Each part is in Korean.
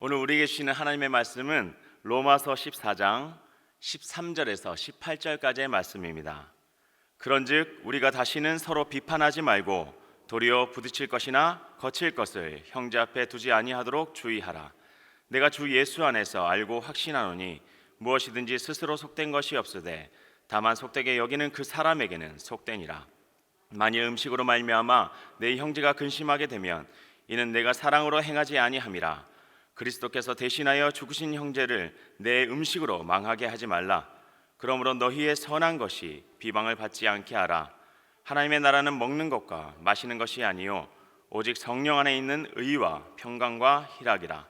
오늘 우리에게 주시는 하나님의 말씀은 로마서 14장 13절에서 18절까지의 말씀입니다. 그런즉 우리가 다시는 서로 비판하지 말고 도리어 부딪힐 것이나 거칠 것을 형제 앞에 두지 아니하도록 주의하라. 내가 주 예수 안에서 알고 확신하노니 무엇이든지 스스로 속된 것이 없으되 다만 속되게 여기는 그 사람에게는 속되니라. 만일 음식으로 말미암아 내 형제가 근심하게 되면 이는 내가 사랑으로 행하지 아니함이라. 그리스도께서 대신하여 죽으신 형제를 내 음식으로 망하게 하지 말라. 그러므로 너희의 선한 것이 비방을 받지 않게 하라. 하나님의 나라는 먹는 것과 마시는 것이 아니요 오직 성령 안에 있는 의와 평강과 희락이라.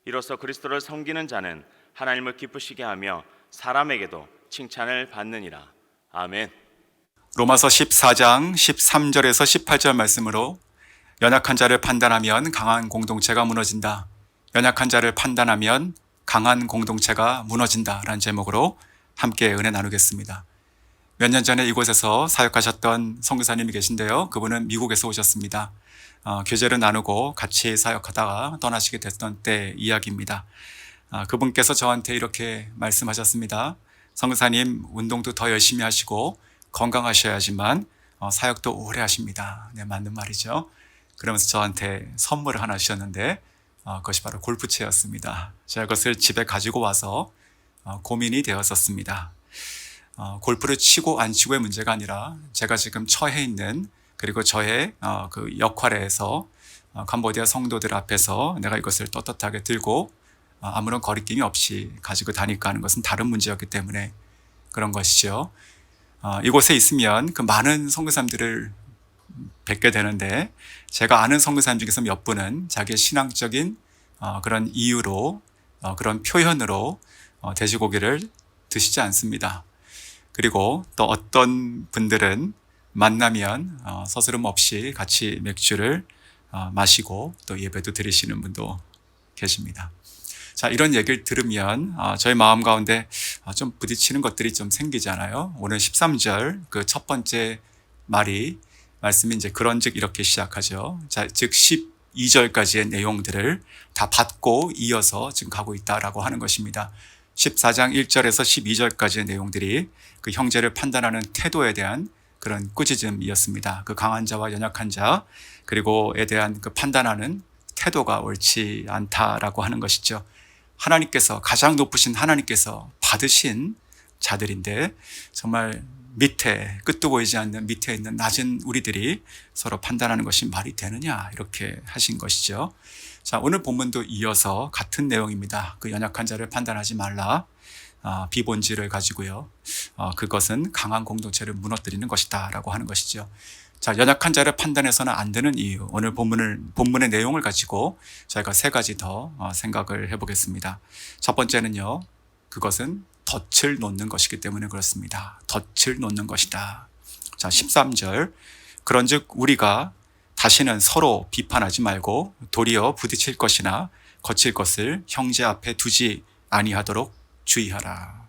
이로써 그리스도를 섬기는 자는 하나님을 기쁘시게 하며 사람에게도 칭찬을 받느니라. 아멘. 로마서 14장 13절에서 18절 말씀으로 연약한 자를 판단하면 강한 공동체가 무너진다. 연약한 자를 판단하면 강한 공동체가 무너진다 라는 제목으로 함께 은혜 나누겠습니다. 몇 년 전에 이곳에서 사역하셨던 선교사님이 계신데요. 그분은 미국에서 오셨습니다. 교제를 나누고 같이 사역하다가 떠나시게 됐던 때 이야기입니다. 그분께서 저한테 이렇게 말씀하셨습니다. 선교사님, 운동도 더 열심히 하시고 건강하셔야지만 사역도 오래 하십니다. 네, 맞는 말이죠. 그러면서 저한테 선물을 하나 주셨는데 그것이 바로 골프채였습니다. 제가 그것을 집에 가지고 와서 고민이 되었었습니다. 골프를 치고 안 치고의 문제가 아니라 제가 지금 처해 있는 그리고 저의 그 역할에서 캄보디아 성도들 앞에서 내가 이것을 떳떳하게 들고 아무런 거리낌이 없이 가지고 다니까 하는 것은 다른 문제였기 때문에 그런 것이죠. 이곳에 있으면 그 많은 선교사님들을 뵙게 되는데 제가 아는 선교사님 중에서 몇 분은 자기의 신앙적인 그런 이유로 그런 표현으로 돼지고기를 드시지 않습니다. 그리고 또 어떤 분들은 만나면 서스럼 없이 같이 맥주를 마시고 또 예배도 드리시는 분도 계십니다. 자, 이런 얘기를 들으면 저희 마음 가운데 좀 부딪히는 것들이 좀 생기잖아요. 오늘 13절 그 첫 번째 말씀이 이제 그런즉 이렇게 시작하죠. 자, 즉 12절까지의 내용들을 다 받고 이어서 지금 가고 있다라고 하는 것입니다. 14장 1절에서 12절까지의 내용들이 그 형제를 판단하는 태도에 대한 그런 꾸짖음이었습니다. 그 강한 자와 연약한 자 그리고에 대한 그 판단하는 태도가 옳지 않다라고 하는 것이죠. 하나님께서 가장 높으신 하나님께서 받으신 자들인데 정말 밑에 끝도 보이지 않는 밑에 있는 낮은 우리들이 서로 판단하는 것이 말이 되느냐 이렇게 하신 것이죠. 자, 오늘 본문도 이어서 같은 내용입니다. 그 연약한 자를 판단하지 말라. 비본질을 가지고요. 그것은 강한 공동체를 무너뜨리는 것이다 라고 하는 것이죠. 자, 연약한 자를 판단해서는 안 되는 이유. 오늘 본문의 내용을 가지고 저희가 세 가지 더 생각을 해보겠습니다. 첫 번째는요. 그것은 덫을 놓는 것이기 때문에 그렇습니다. 덫을 놓는 것이다. 자, 13절. 그런즉 우리가 다시는 서로 비판하지 말고 도리어 부딪힐 것이나 거칠 것을 형제 앞에 두지 아니하도록 주의하라.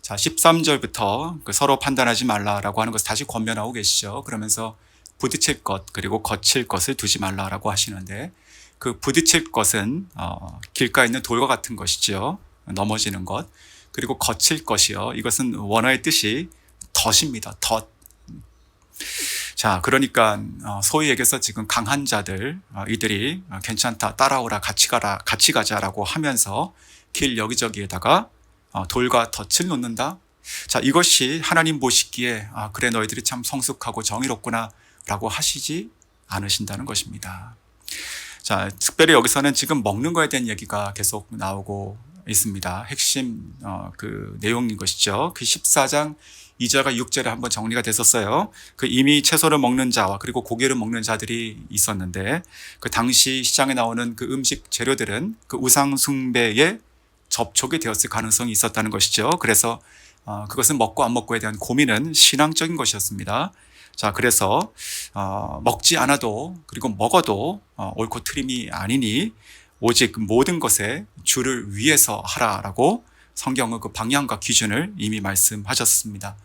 자, 13절부터 서로 판단하지 말라라고 하는 것을 다시 권면하고 계시죠. 그러면서 부딪힐 것 그리고 거칠 것을 두지 말라라고 하시는데 그 부딪힐 것은 길가에 있는 돌과 같은 것이죠. 넘어지는 것. 그리고 거칠 것이요. 이것은 원어의 뜻이 덫입니다. 덫. 자, 그러니까 소위 얘기해서 지금 강한 자들 이들이 괜찮다, 따라오라, 같이 가라, 같이 가자라고 하면서 길 여기저기에다가 돌과 덫을 놓는다. 자, 이것이 하나님 보시기에 그래 너희들이 참 성숙하고 정의롭구나 라고 하시지 않으신다는 것입니다. 자, 특별히 여기서는 지금 먹는 거에 대한 얘기가 계속 나오고 있습니다. 핵심 그 내용인 것이죠. 그 14장 2절과 6절에 한번 정리가 됐었어요. 그 이미 채소를 먹는 자와 그리고 고기를 먹는 자들이 있었는데 그 당시 시장에 나오는 그 음식 재료들은 그 우상 숭배에 접촉이 되었을 가능성이 있었다는 것이죠. 그래서 그것은 먹고 안 먹고에 대한 고민은 신앙적인 것이었습니다. 자, 그래서 먹지 않아도 그리고 먹어도 옳고 틀림이 아니니 오직 모든 것에 주를 위해서 하라라고 성경은 그 방향과 기준을 이미 말씀하셨습니다.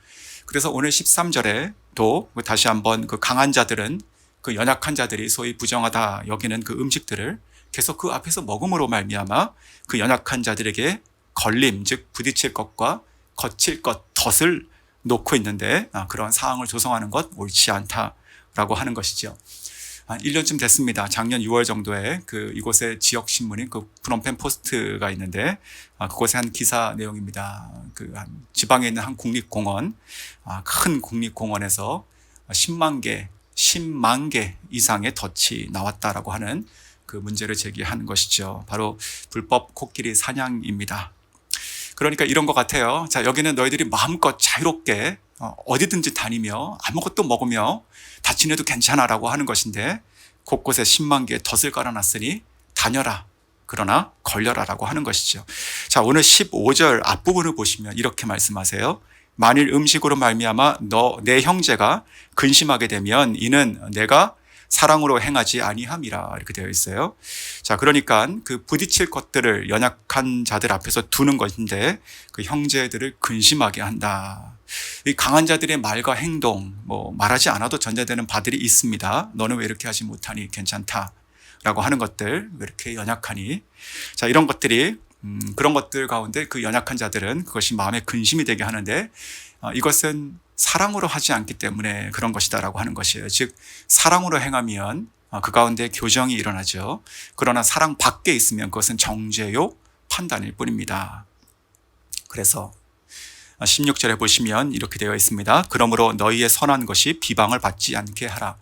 그래서 오늘 13절에 또 다시 한번 그 강한 자들은 그 연약한 자들이 소위 부정하다 여기는 그 음식들을 계속 그 앞에서 먹음으로 말미암아 그 연약한 자들에게 걸림, 즉 부딪힐 것과 거칠 것, 덫을 놓고 있는데 그러한 상황을 조성하는 것 옳지 않다라고 하는 것이죠. 한 1년쯤 됐습니다. 작년 6월 정도에 이곳의 지역 신문인 프놈펜 포스트가 있는데 그곳의 한 기사 내용입니다. 한 지방에 있는 한 국립공원, 큰 국립공원에서 10만 개 이상의 덫이 나왔다라고 하는 그 문제를 제기하는 것이죠. 바로 불법 코끼리 사냥입니다. 그러니까 이런 것 같아요. 자, 여기는 너희들이 마음껏 자유롭게 어디든지 다니며 아무것도 먹으며 다치내도 괜찮아라고 하는 것인데 곳곳에 10만 개의 덫을 깔아놨으니 다녀라. 그러나 걸려라라고 하는 것이죠. 자, 오늘 15절 앞부분을 보시면 이렇게 말씀하세요. 만일 음식으로 말미암아 내 형제가 근심하게 되면 이는 내가 사랑으로 행하지 아니함이라 이렇게 되어 있어요. 자, 그러니까 그 부딪힐 것들을 연약한 자들 앞에서 두는 것인데 그 형제들을 근심하게 한다. 이 강한 자들의 말과 행동, 말하지 않아도 전달되는 바들이 있습니다. 너는 왜 이렇게 하지 못하니 괜찮다라고 하는 것들, 왜 이렇게 연약하니? 자, 이런 것들이 그런 것들 가운데 그 연약한 자들은 그것이 마음에 근심이 되게 하는데 이것은 사랑으로 하지 않기 때문에 그런 것이다라고 하는 것이에요. 즉 사랑으로 행하면 그 가운데 교정이 일어나죠. 그러나 사랑 밖에 있으면 그것은 정죄요 판단일 뿐입니다. 그래서 16절에 보시면 이렇게 되어 있습니다. 그러므로 너희의 선한 것이 비방을 받지 않게 하라.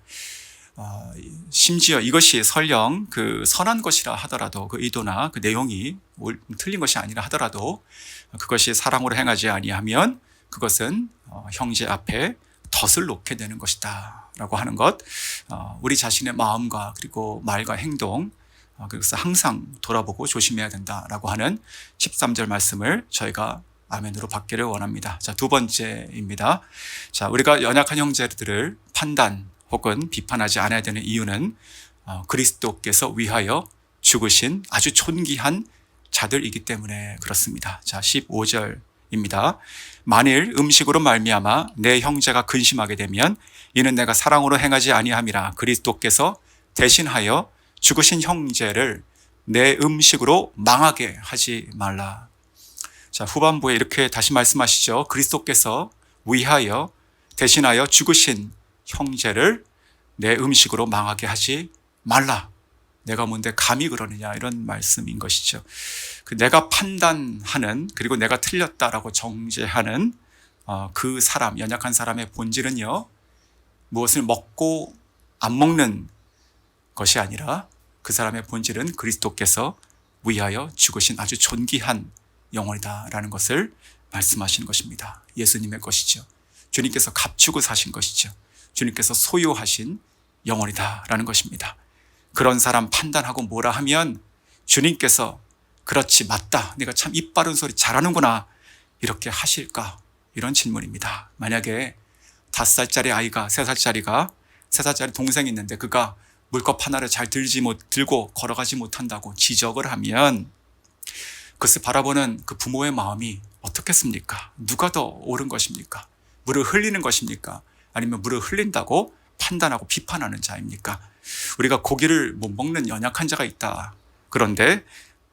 심지어 이것이 설령 그 선한 것이라 하더라도 그 의도나 그 내용이 틀린 것이 아니라 하더라도 그것이 사랑으로 행하지 아니하면 그것은 형제 앞에 덫을 놓게 되는 것이다 라고 하는 것, 우리 자신의 마음과 그리고 말과 행동, 그것을 항상 돌아보고 조심해야 된다라고 하는 13절 말씀을 저희가 아멘으로 받기를 원합니다. 자, 두 번째입니다. 자, 우리가 연약한 형제들을 판단 혹은 비판하지 않아야 되는 이유는 그리스도께서 위하여 죽으신 아주 존귀한 자들이기 때문에 그렇습니다. 자, 15절입니다. 만일 음식으로 말미암아 내 형제가 근심하게 되면 이는 내가 사랑으로 행하지 아니함이라. 그리스도께서 대신하여 죽으신 형제를 내 음식으로 망하게 하지 말라. 자, 후반부에 이렇게 다시 말씀하시죠. 그리스도께서 위하여 대신하여 죽으신 형제를 내 음식으로 망하게 하지 말라. 내가 뭔데 감히 그러느냐 이런 말씀인 것이죠. 내가 판단하는 그리고 내가 틀렸다라고 정죄하는 그 사람, 연약한 사람의 본질은요, 무엇을 먹고 안 먹는 것이 아니라 그 사람의 본질은 그리스도께서 위하여 죽으신 아주 존귀한 영혼이다라는 것을 말씀하시는 것입니다. 예수님의 것이죠. 주님께서 값주고 사신 것이죠. 주님께서 소유하신 영혼이다라는 것입니다. 그런 사람 판단하고 뭐라 하면 주님께서 그렇지, 맞다, 내가 참 입 바른 소리 잘하는구나 이렇게 하실까? 이런 질문입니다. 만약에 5살짜리 아이가 3살짜리가 3살짜리 동생이 있는데 그가 물컵 하나를 잘 들고 걸어가지 못한다고 지적을 하면 그것을 바라보는 그 부모의 마음이 어떻겠습니까? 누가 더 옳은 것입니까? 물을 흘리는 것입니까? 아니면 물을 흘린다고 판단하고 비판하는 자입니까? 우리가 고기를 못 먹는 연약한 자가 있다. 그런데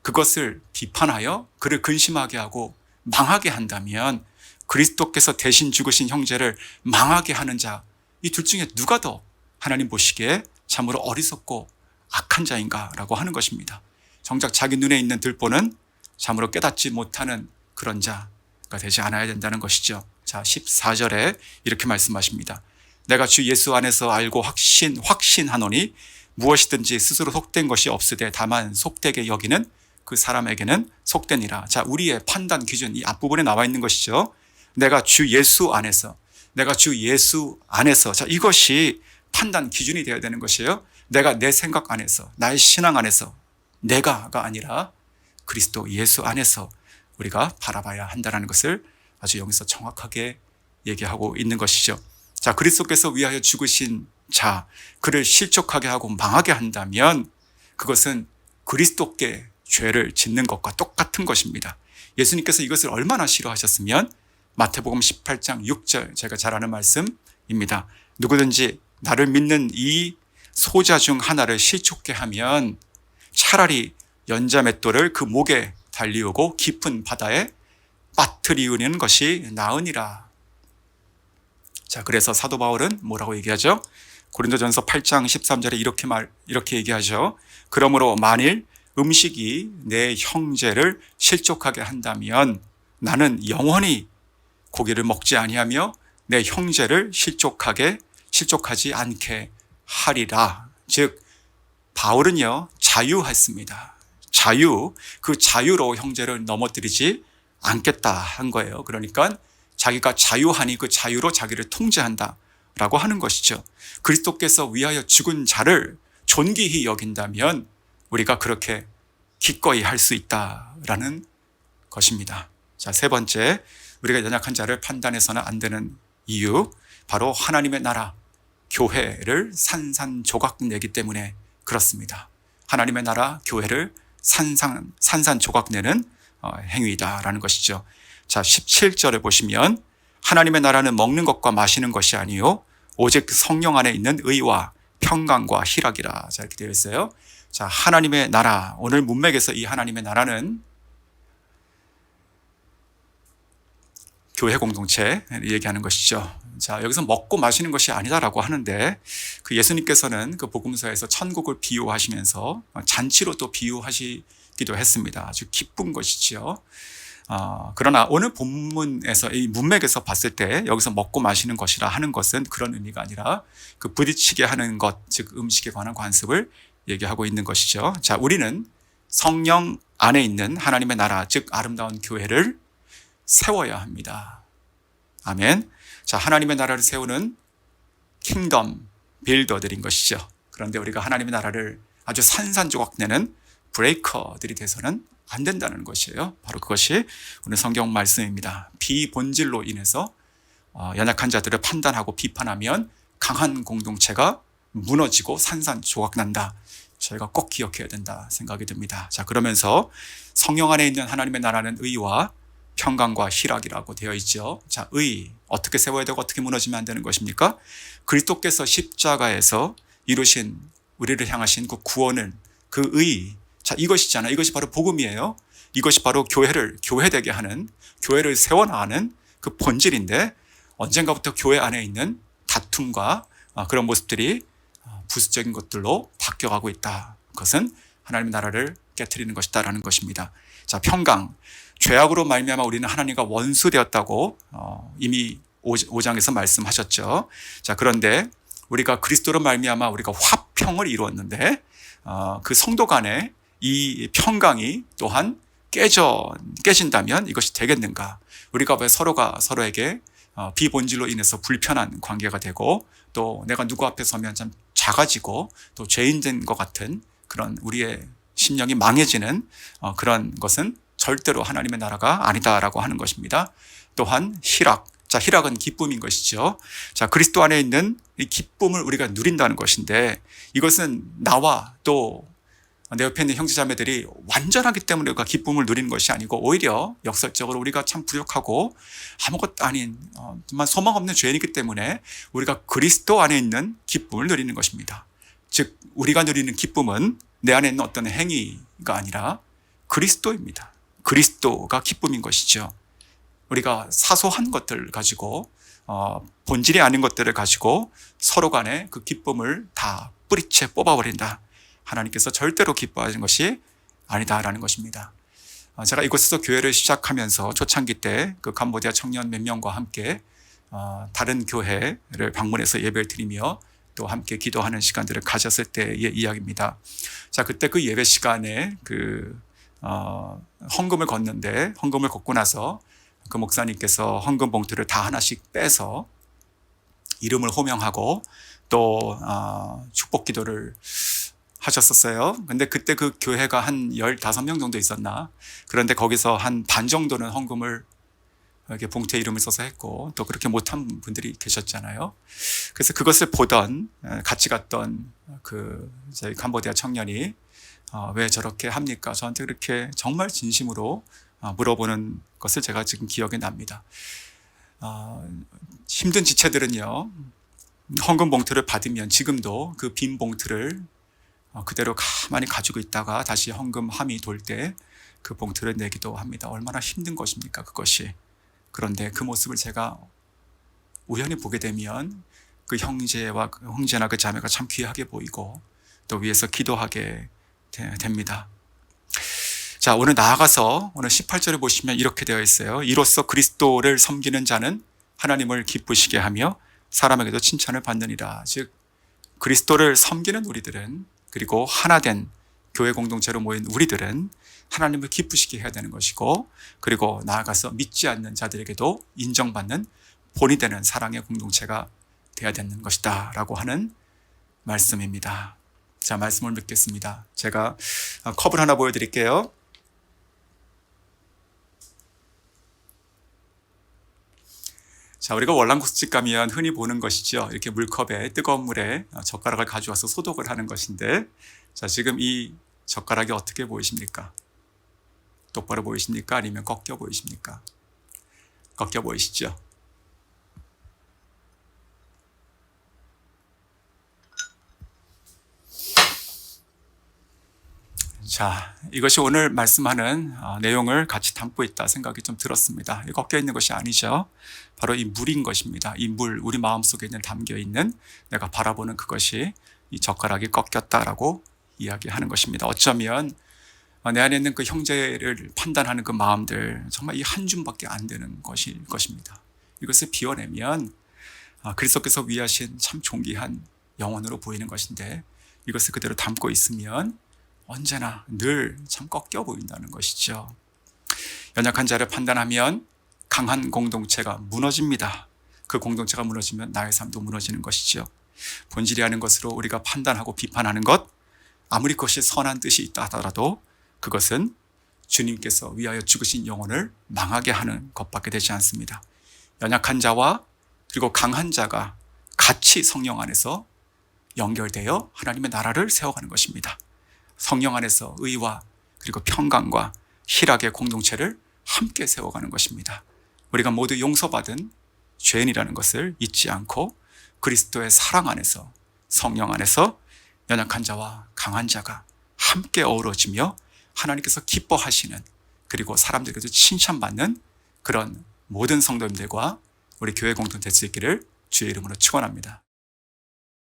그것을 비판하여 그를 근심하게 하고 망하게 한다면 그리스도께서 대신 죽으신 형제를 망하게 하는 자, 이 둘 중에 누가 더 하나님 보시기에 참으로 어리석고 악한 자인가라고 하는 것입니다. 정작 자기 눈에 있는 들보는 참으로 깨닫지 못하는 그런 자가 되지 않아야 된다는 것이죠. 자, 14절에 이렇게 말씀하십니다. 내가 주 예수 안에서 알고 확신하노니 무엇이든지 스스로 속된 것이 없으되 다만 속되게 여기는 그 사람에게는 속되니라. 자, 우리의 판단 기준, 이 앞부분에 나와 있는 것이죠. 내가 주 예수 안에서, 자, 이것이 판단 기준이 되어야 되는 것이에요. 내가 내 생각 안에서, 나의 신앙 안에서, 내가가 아니라 그리스도 예수 안에서 우리가 바라봐야 한다는 것을 아주 여기서 정확하게 얘기하고 있는 것이죠. 자, 그리스도께서 위하여 죽으신 자, 그를 실족하게 하고 망하게 한다면 그것은 그리스도께 죄를 짓는 것과 똑같은 것입니다. 예수님께서 이것을 얼마나 싫어하셨으면 마태복음 18장 6절, 제가 잘 아는 말씀입니다. 누구든지 나를 믿는 이 소자 중 하나를 실족게 하면 차라리 연자맷돌을 그 목에 달리우고 깊은 바다에 빠뜨리우는 것이 나으니라. 자, 그래서 사도 바울은 뭐라고 얘기하죠? 고린도전서 8장 13절에 이렇게 얘기하죠. 그러므로 만일 음식이 내 형제를 실족하게 한다면 나는 영원히 고기를 먹지 아니하며 내 형제를 실족하지 않게 하리라. 즉 바울은요 자유했습니다. 그 자유로 형제를 넘어뜨리지 않겠다 한 거예요. 그러니까 자기가 자유하니 그 자유로 자기를 통제한다라고 하는 것이죠. 그리스도께서 위하여 죽은 자를 존귀히 여긴다면 우리가 그렇게 기꺼이 할 수 있다라는 것입니다. 자, 세 번째, 우리가 연약한 자를 판단해서는 안 되는 이유, 바로 하나님의 나라, 교회를 산산조각 내기 때문에 그렇습니다. 하나님의 나라, 교회를 산산조각 내는 행위다라는 것이죠. 자, 17절에 보시면 하나님의 나라는 먹는 것과 마시는 것이 아니요 오직 성령 안에 있는 의와 평강과 희락이라. 자, 이렇게 되어 있어요. 자, 하나님의 나라, 오늘 문맥에서 이 하나님의 나라는 교회 공동체를 얘기하는 것이죠. 자, 여기서 먹고 마시는 것이 아니다라고 하는데 그 예수님께서는 그 복음서에서 천국을 비유하시면서 잔치로 또 비유하시기도 했습니다. 아주 기쁜 것이죠. 그러나 오늘 본문에서 이 문맥에서 봤을 때 여기서 먹고 마시는 것이라 하는 것은 그런 의미가 아니라 그 부딪히게 하는 것, 즉 음식에 관한 관습을 얘기하고 있는 것이죠. 자, 우리는 성령 안에 있는 하나님의 나라, 즉 아름다운 교회를 세워야 합니다. 아멘. 자, 하나님의 나라를 세우는 킹덤 빌더들인 것이죠. 그런데 우리가 하나님의 나라를 아주 산산조각 내는 브레이커들이 돼서는 안 된다는 것이에요. 바로 그것이 오늘 성경 말씀입니다. 비본질로 인해서 연약한 자들을 판단하고 비판하면 강한 공동체가 무너지고 산산조각 난다. 저희가 꼭 기억해야 된다 생각이 듭니다. 자, 그러면서 성령 안에 있는 하나님의 나라는 의와 평강과 희락이라고 되어 있죠. 자, 의 어떻게 세워야 되고 어떻게 무너지면 안 되는 것입니까? 그리스도께서 십자가에서 이루신 우리를 향하신 그 구원은 그 의, 자, 이것이잖아요. 이것이 바로 복음이에요. 이것이 바로 교회를 교회되게 하는, 교회를 세워나가는 그 본질인데 언젠가부터 교회 안에 있는 다툼과 그런 모습들이 부수적인 것들로 바뀌어가고 있다. 그것은 하나님의 나라를 깨트리는 것이다라는 것입니다. 자, 평강. 죄악으로 말미암아 우리는 하나님과 원수되었다고 이미 5장에서 말씀하셨죠. 자, 그런데 우리가 그리스도로 말미암아 우리가 화평을 이루었는데 그 성도 간에 이 평강이 또한 깨진다면 이것이 되겠는가? 우리가 왜 서로가 서로에게 비본질로 인해서 불편한 관계가 되고 또 내가 누구 앞에 서면 참 작아지고 또 죄인된 것 같은 그런 우리의 심령이 망해지는 그런 것은 절대로 하나님의 나라가 아니다라고 하는 것입니다. 또한 희락. 자, 희락은 기쁨인 것이죠. 자, 그리스도 안에 있는 이 기쁨을 우리가 누린다는 것인데 이것은 나와 또 내 옆에 있는 형제자매들이 완전하기 때문에 우리가 기쁨을 누리는 것이 아니고 오히려 역설적으로 우리가 참 부족하고 아무것도 아닌 정말 소망 없는 죄인이기 때문에 우리가 그리스도 안에 있는 기쁨을 누리는 것입니다. 즉 우리가 누리는 기쁨은 내 안에 있는 어떤 행위가 아니라 그리스도입니다. 그리스도가 기쁨인 것이죠. 우리가 사소한 것들을 가지고 본질이 아닌 것들을 가지고 서로 간에 그 기쁨을 다 뿌리채 뽑아버린다. 하나님께서 절대로 기뻐하시는 것이 아니다라는 것입니다. 제가 이곳에서 교회를 시작하면서 초창기 때 그 캄보디아 청년 몇 명과 함께 다른 교회를 방문해서 예배를 드리며 또 함께 기도하는 시간들을 가졌을 때의 이야기입니다. 자, 그때 그 예배 시간에 헌금을 걷는데 헌금을 걷고 나서 그 목사님께서 헌금 봉투를 다 하나씩 빼서 이름을 호명하고 또 축복 기도를 하셨었어요. 근데 그때 그 교회가 한 15명 정도 있었나? 그런데 거기서 한 반 정도는 헌금을 이렇게 봉투에 이름을 써서 했고 또 그렇게 못한 분들이 계셨잖아요. 그래서 그것을 보던 같이 갔던 저희 캄보디아 청년이 왜 저렇게 합니까? 저한테 그렇게 정말 진심으로 물어보는 것을 제가 지금 기억이 납니다. 힘든 지체들은요, 헌금 봉투를 받으면 지금도 그 빈 봉투를 그대로 가만히 가지고 있다가 다시 헌금함이 돌 때 그 봉투를 내기도 합니다. 얼마나 힘든 것입니까, 그것이. 그런데 그 모습을 제가 우연히 보게 되면 그 형제나 그 자매가 참 귀하게 보이고 또 위에서 기도하게 됩니다. 자, 오늘 나아가서 오늘 18절에 보시면 이렇게 되어 있어요. 이로써 그리스도를 섬기는 자는 하나님을 기쁘시게 하며 사람에게도 칭찬을 받느니라. 즉 그리스도를 섬기는 우리들은, 그리고 하나된 교회 공동체로 모인 우리들은 하나님을 기쁘시게 해야 되는 것이고, 그리고 나아가서 믿지 않는 자들에게도 인정받는 본이 되는 사랑의 공동체가 되어야 되는 것이다 라고 하는 말씀입니다. 자, 말씀을 맺겠습니다. 제가 컵을 하나 보여드릴게요. 자, 우리가 월남국수집 가면 흔히 보는 것이죠. 이렇게 물컵에 뜨거운 물에 젓가락을 가져와서 소독을 하는 것인데, 자, 지금 이 젓가락이 어떻게 보이십니까? 똑바로 보이십니까? 아니면 꺾여 보이십니까? 꺾여 보이시죠? 자, 이것이 오늘 말씀하는 내용을 같이 담고 있다 생각이 좀 들었습니다. 꺾여 있는 것이 아니죠. 바로 이 물인 것입니다. 이 물, 우리 마음속에 담겨 있는 내가 바라보는 그것이 이 젓가락이 꺾였다라고 이야기하는 것입니다. 어쩌면 내 안에 있는 그 형제를 판단하는 그 마음들, 정말 이 한 줌밖에 안 되는 것일 것입니다. 이것을 비워내면 그리스도께서 위하신 참 존귀한 영혼으로 보이는 것인데, 이것을 그대로 담고 있으면 언제나 늘 참 꺾여 보인다는 것이죠. 연약한 자를 판단하면 강한 공동체가 무너집니다. 그 공동체가 무너지면 나의 삶도 무너지는 것이죠. 본질이 아닌 것으로 우리가 판단하고 비판하는 것, 아무리 그것이 선한 뜻이 있다 하더라도 그것은 주님께서 위하여 죽으신 영혼을 망하게 하는 것밖에 되지 않습니다. 연약한 자와 그리고 강한 자가 같이 성령 안에서 연결되어 하나님의 나라를 세워가는 것입니다. 성령 안에서 의와 그리고 평강과 희락의 공동체를 함께 세워가는 것입니다. 우리가 모두 용서받은 죄인이라는 것을 잊지 않고 그리스도의 사랑 안에서, 성령 안에서 연약한 자와 강한 자가 함께 어우러지며 하나님께서 기뻐하시는, 그리고 사람들에게도 칭찬받는 그런 모든 성도님들과 우리 교회 공동체 될 수 있기를 주의 이름으로 축원합니다.